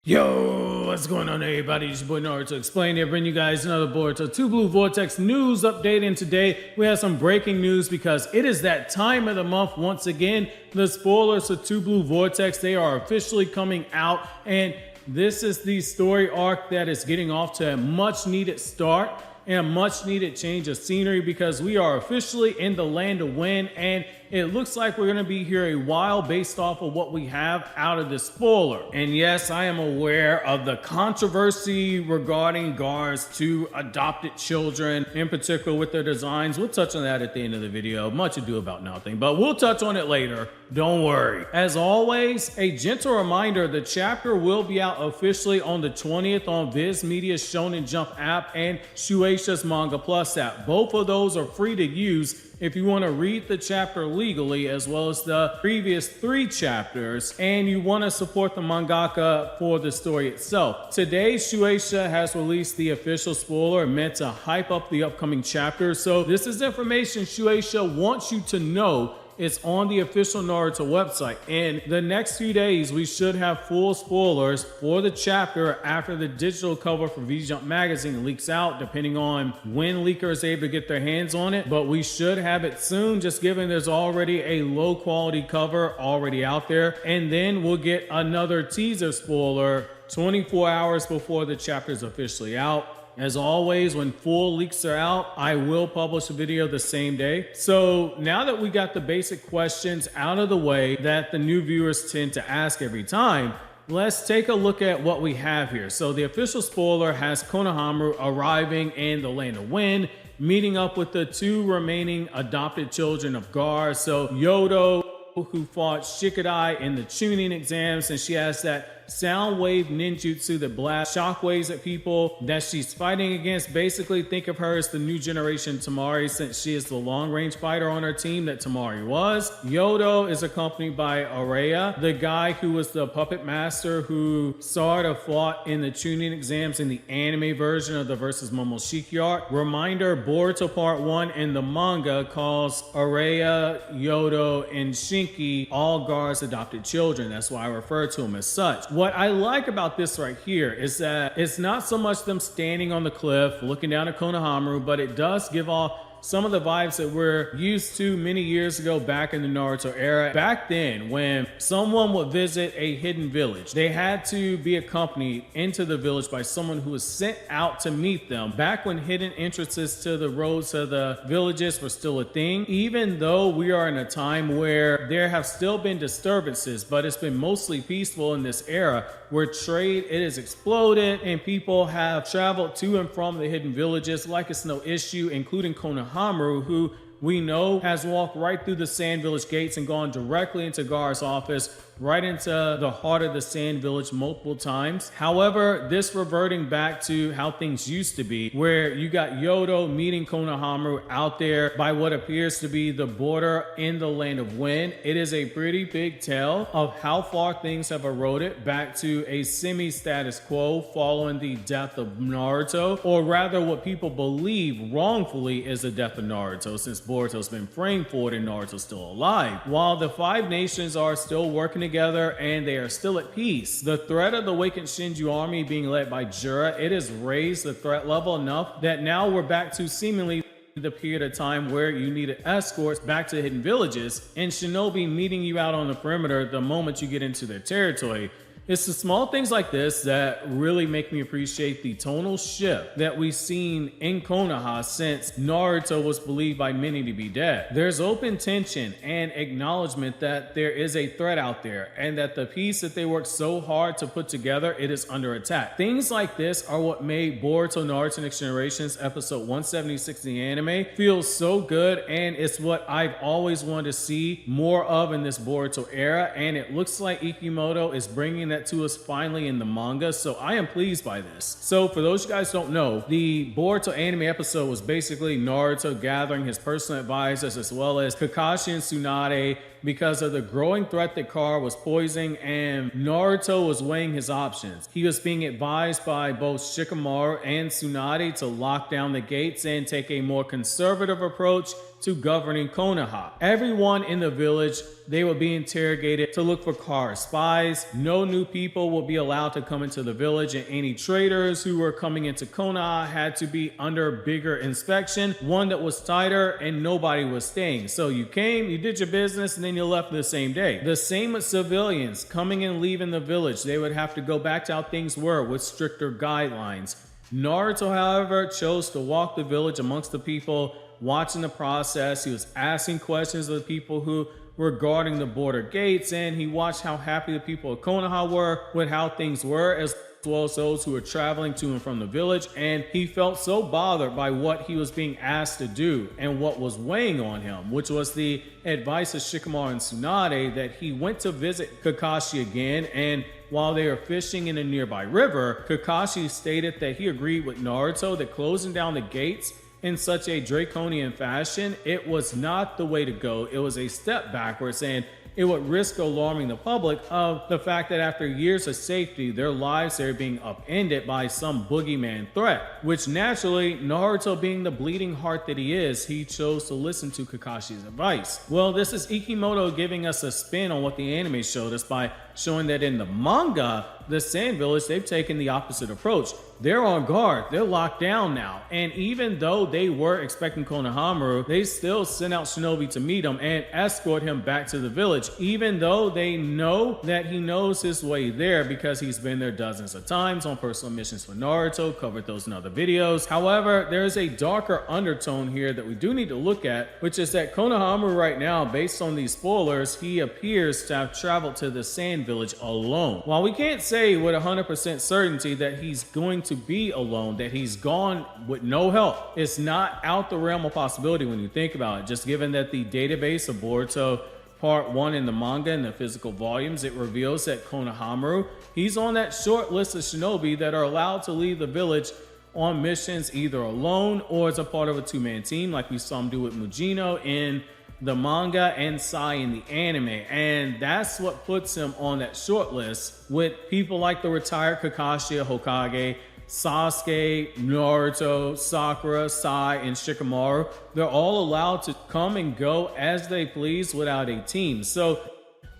Yo, what's going on everybody? It's your boy Naruto Explain here, bringing you guys another Boruto 2 Blue Vortex news update. And today we have some breaking news because it is that time of the month once again. The spoilers for 2 Blue Vortex, they are officially coming out, and this is the story arc that is getting off to a much needed start and a much needed change of scenery because we are officially in the land of Wind, and it looks like we're going to be here a while based off of what we have out of the spoiler. And yes, I am aware of the controversy regarding Gar's 2 adopted children, in particular with their designs. We'll touch on that at the end of the video. Much ado about nothing, but we'll touch on it later. Don't worry. As always, a gentle reminder, the chapter will be out officially on the 20th on Viz Media's Shonen Jump app and Shueisha's Manga Plus app. Both of those are free to use if you want to read the chapter legally, as well as the previous 3 chapters, and you want to support the mangaka for the story itself. Today, Shueisha has released the official spoiler meant to hype up the upcoming chapter. So this is information Shueisha wants you to know. It's on the official Naruto website. In the next few days, we should have full spoilers for the chapter after the digital cover for V-Jump magazine leaks out, depending on when leaker is able to get their hands on it. But we should have it soon, just given there's already a low quality cover already out there. And then we'll get another teaser spoiler 24 hours before the chapter is officially out. As always, when full leaks are out, I will publish a video the same day. So now that we got the basic questions out of the way that the new viewers tend to ask every time, let's take a look at what we have here. So the official spoiler has Konohamaru arriving in the land of Wind, meeting up with the 2 remaining adopted children of Gar. So Yodo, who fought Shikadai in the tuning exams, and she has that sound wave ninjutsu that blasts shockwaves at people that she's fighting against. Basically, think of her as the new generation Tamari, since she is the long-range fighter on her team that Tamari was. Yodo is accompanied by Araya, the guy who was the puppet master who Sarada fought in the tuning exams in the anime version of the Versus Momoshiki arc. Reminder, Boruto Part 1 in the manga calls Araya, Yodo, and Shinki all Gar's adopted children. That's why I refer to them as such. What I like about this right here is that it's not so much them standing on the cliff looking down at Konohamaru, but it does give off some of the vibes that we're used to many years ago back in the Naruto era. Back then, when someone would visit a hidden village, they had to be accompanied into the village by someone who was sent out to meet them. Back when hidden entrances to the roads to the villages were still a thing, even though we are in a time where there have still been disturbances, but it's been mostly peaceful in this era where trade, it has exploded and people have traveled to and from the hidden villages like it's no issue, including Konohamaru, who we know has walked right through the Sand Village gates and gone directly into Gar's office, right into the heart of the Sand Village multiple times. However, this reverting back to how things used to be, where you got Yodo meeting Konohamaru out there by what appears to be the border in the land of Wind. It is a pretty big tell of how far things have eroded back to a semi-status quo following the death of Naruto, or rather what people believe wrongfully is the death of Naruto, since Boruto's been framed for it and Naruto's still alive. While the 5 nations are still working together and they are still at peace, the threat of the awakened Shinju army being led by Jura, it has raised the threat level enough that now we're back to seemingly the period of time where you needed escorts back to hidden villages and shinobi meeting you out on the perimeter the moment you get into their territory. It's the small things like this that really make me appreciate the tonal shift that we've seen in Konoha since Naruto was believed by many to be dead. There's open tension and acknowledgement that there is a threat out there and that the piece that they worked so hard to put together, it is under attack. Things like this are what made Boruto Naruto Next Generations episode 176 in the anime feel so good, and it's what I've always wanted to see more of in this Boruto era, and it looks like Ikimoto is bringing that to us finally in the manga, so I am pleased by this. So for those you guys don't know, the Boruto anime episode was basically Naruto gathering his personal advisors as well as Kakashi and Tsunade because of the growing threat that Kar was poisoning, and Naruto was weighing his options. He was being advised by both Shikamaru and Tsunade to lock down the gates and take a more conservative approach to governing Konoha. Everyone in the village, they would be interrogated to look for car spies. No new people will be allowed to come into the village, and any traders who were coming into Konoha had to be under bigger inspection, one that was tighter, and nobody was staying. So you came, you did your business, and then you left the same day. The same with civilians coming and leaving the village. They would have to go back to how things were with stricter guidelines. Naruto, however, chose to walk the village amongst the people, watching the process. He was asking questions of the people who were guarding the border gates, and he watched how happy the people of Konoha were with how things were, as well as those who were traveling to and from the village. And he felt so bothered by what he was being asked to do and what was weighing on him, which was the advice of Shikamaru and Tsunade, that he went to visit Kakashi again. And while they were fishing in a nearby river, Kakashi stated that he agreed with Naruto that closing down the gates in such a draconian fashion, it was not the way to go. It was a step backwards, and it would risk alarming the public of the fact that after years of safety, their lives are being upended by some boogeyman threat, which naturally, Naruto being the bleeding heart that he is, he chose to listen to Kakashi's advice. Well, this is Ikimoto giving us a spin on what the anime showed us by showing that in the manga, the Sand Village, they've taken the opposite approach. They're on guard. They're locked down now. And even though they were expecting Konohamaru, they still sent out shinobi to meet him and escort him back to the village, even though they know that he knows his way there because he's been there dozens of times on personal missions for Naruto, covered those in other videos. However, there's a darker undertone here that we do need to look at, which is that Konohamaru right now, based on these spoilers, he appears to have traveled to the Sand Village alone. While we can't say with 100% certainty that he's going to be alone, that he's gone with no help, it's not out the realm of possibility when you think about it. Just given that the database of Boruto Part 1 in the manga and the physical volumes, it reveals that Konohamaru, he's on that short list of shinobi that are allowed to leave the village on missions either alone or as a part of a two-man team, like we saw him do with Mujino in the manga and Sai in the anime. And that's what puts him on that short list with people like the retired Kakashi Hokage, Sasuke, Naruto, Sakura, Sai, and Shikamaru. They're all allowed to come and go as they please without a team. So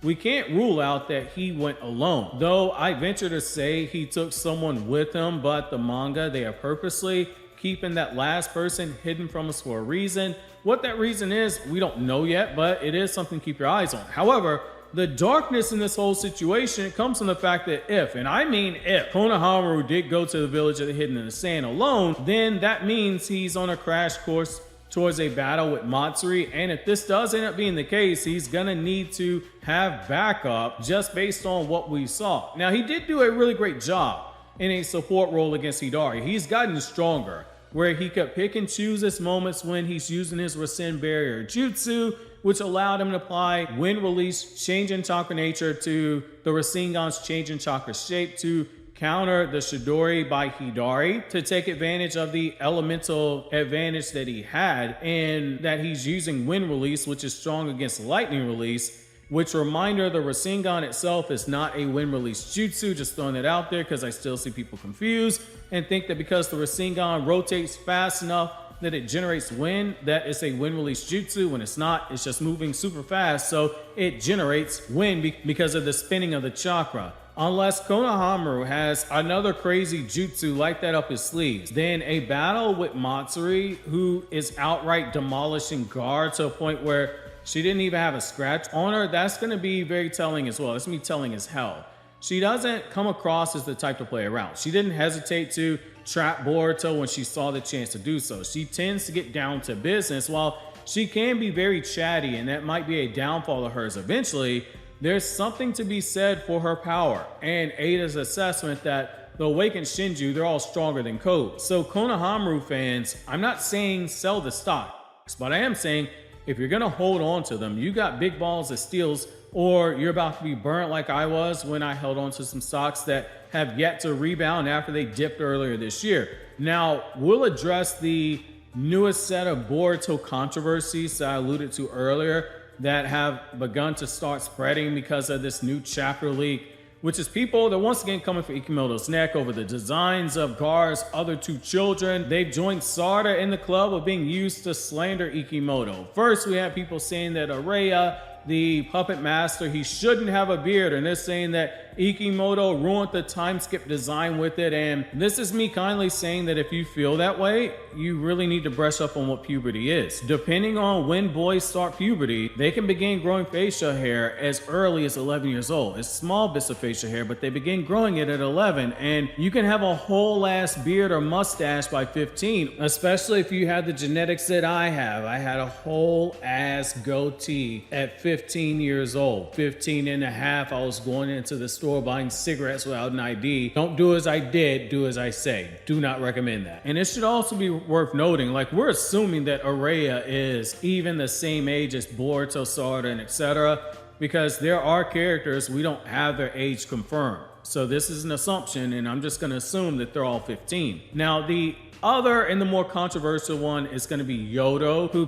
we can't rule out that he went alone, though I venture to say he took someone with him, but the manga, they are purposely keeping that last person hidden from us for a reason. What that reason is, we don't know yet, but it is something to keep your eyes on. However, the darkness in this whole situation comes from the fact that if, and I mean if, Konohamaru did go to the village of the Hidden in the Sand alone, then that means he's on a crash course towards a battle with Matsuri. And if this does end up being the case, he's gonna need to have backup just based on what we saw. Now, he did do a really great job in a support role against Hidari. He's gotten stronger, where he could pick and choose his moments when he's using his Rasen Barrier Jutsu, which allowed him to apply wind release, change in chakra nature to the Rasengan's change in chakra shape to counter the Chidori by Hidari, to take advantage of the elemental advantage that he had, and that he's using wind release, which is strong against lightning release. Which, reminder, the Rasengan itself is not a wind release jutsu, just throwing it out there because I still see people confused and think that because the Rasengan rotates fast enough that it generates wind, that it's a wind release jutsu, when it's not. It's just moving super fast, so it generates wind because of the spinning of the chakra. Unless Konohamaru has another crazy jutsu like that up his sleeves, then a battle with Matsuri, who is outright demolishing guard to a point where she didn't even have a scratch on her, that's going to be very telling as well. That's going to be telling as hell. She doesn't come across as the type to play around. She didn't hesitate to trap Boruto when she saw the chance to do so. She tends to get down to business. While she can be very chatty, and that might be a downfall of hers eventually, there's something to be said for her power and Ada's assessment that the awakened Shinju, they're all stronger than Code. So Konohamaru fans, I'm not saying sell the stocks, but I am saying if you're gonna hold on to them, you got big balls of steals, or you're about to be burnt like I was when I held on to some stocks that have yet to rebound after they dipped earlier this year. Now, we'll address the newest set of Boruto controversies that I alluded to earlier that have begun to start spreading because of this new chapter leak which is people that once again coming for Ikimoto's neck over the designs of Gar's other two children. They've joined Sarda in the club of being used to slander Ikimoto. First, we have people saying that Araya, the puppet master, he shouldn't have a beard, and they're saying that Ikimoto ruined the time skip design with it. And this is me kindly saying that if you feel that way, you really need to brush up on what puberty is. Depending on when boys start puberty, they can begin growing facial hair as early as 11 years old. It's small bits of facial hair, but they begin growing it at 11, and you can have a whole ass beard or mustache by 15, especially if you have the genetics that I have. I had a whole ass goatee at 15 years old. 15 and a half, I was going into the store buying cigarettes without an ID. Don't do as I did, do as I say. Do not recommend that. And it should also be worth noting, like, we're assuming that Araya is even the same age as Boruto, Sarda, and etc., because there are characters we don't have their age confirmed. So this is an assumption, and I'm just going to assume that they're all 15. Now, the other and the more controversial one is going to be Yodo, who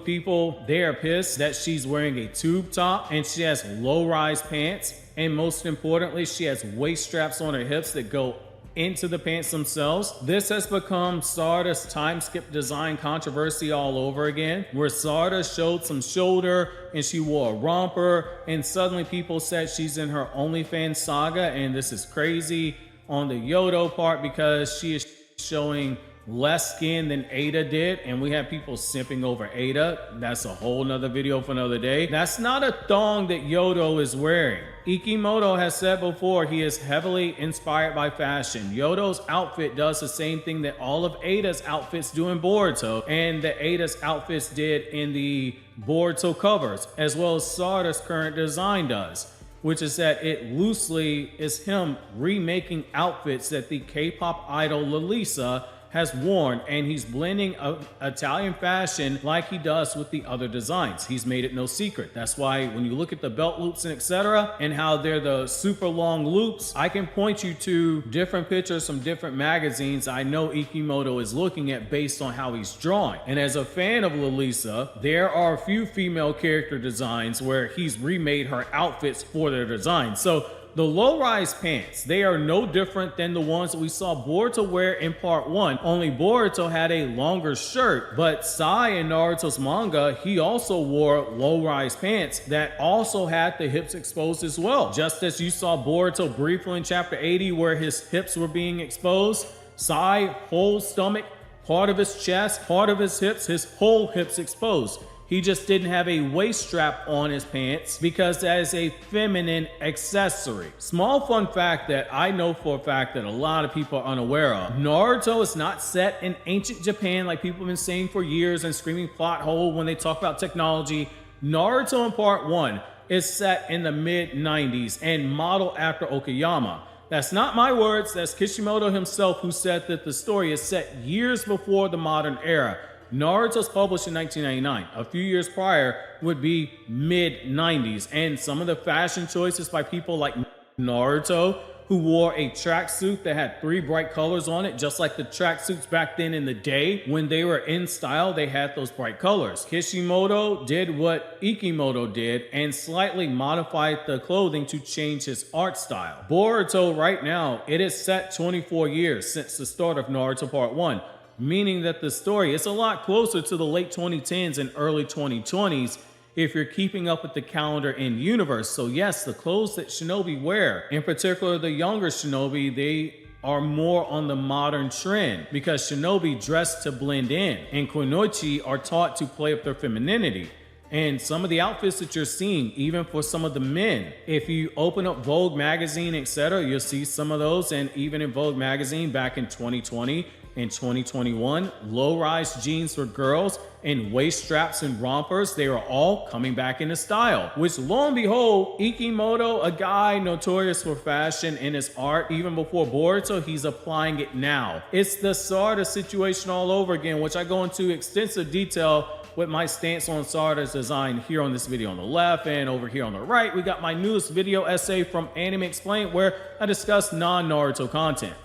they are pissed that she's wearing a tube top and she has low-rise pants, and most importantly, she has waist straps on her hips that go into the pants themselves. This has become Sarda's time skip design controversy all over again, where Sarda showed some shoulder and she wore a romper, and suddenly people said she's in her OnlyFans saga, and this is crazy on the Yodo part because she is showing less skin than Ada did, and we have people simping over Ada. That's a whole nother video for another day. That's not a thong that Yodo is wearing. Ikimoto has said before he is heavily inspired by fashion. Yodo's outfit does the same thing that all of Ada's outfits do in Boruto, and that Ada's outfits did in the Boruto covers, as well as Sarda's current design does, which is that it loosely is him remaking outfits that the K-pop idol Lalisa has worn, and he's blending Italian fashion like he does with the other designs. He's made it no secret. That's why when you look at the belt loops and etc., and how they're the super long loops, I can point you to different pictures from different magazines I know Ikimoto is looking at based on how he's drawing. And as a fan of Lalisa, there are a few female character designs where he's remade her outfits for their designs. So the low-rise pants, they are no different than the ones that we saw Boruto wear in part 1, only Boruto had a longer shirt, but Sai in Naruto's manga, he also wore low-rise pants that also had the hips exposed as well. Just as you saw Boruto briefly in chapter 80 where his hips were being exposed, Sai, whole stomach, part of his chest, part of his hips, his whole hips exposed. He just didn't have a waist strap on his pants because that is a feminine accessory. Small fun fact that I know for a fact that a lot of people are unaware of. Naruto is not set in ancient Japan like people have been saying for years and screaming plot hole when they talk about technology. Naruto in part 1 is set in the mid-90s and modeled after Okayama. That's not my words, that's Kishimoto himself who said that the story is set years before the modern era. Naruto's published in 1999. A few years prior would be mid-90s. And some of the fashion choices by people like Naruto, who wore a tracksuit that had 3 bright colors on it, just like the tracksuits back then in the day. When they were in style, they had those bright colors. Kishimoto did what Ikimoto did and slightly modified the clothing to change his art style. Boruto right now, it is set 24 years since the start of Naruto Part 1. Meaning that the story is a lot closer to the late 2010s and early 2020s if you're keeping up with the calendar in universe. So yes, the clothes that shinobi wear, in particular the younger shinobi, they are more on the modern trend because shinobi dress to blend in and kunoichi are taught to play up their femininity. And some of the outfits that you're seeing, even for some of the men, if you open up Vogue magazine, etc., you'll see some of those. And even in Vogue magazine back in 2020 and 2021, low-rise jeans for girls and waist straps and rompers, they are all coming back into style. Which, lo and behold, Ikimoto, a guy notorious for fashion in his art, even before Boruto, he's applying it now. It's the Sarda situation all over again, which I go into extensive detail with my stance on Sarda's design here on this video on the left, and over here on the right, we got my newest video essay from Anime Explained where I discuss non-Naruto content.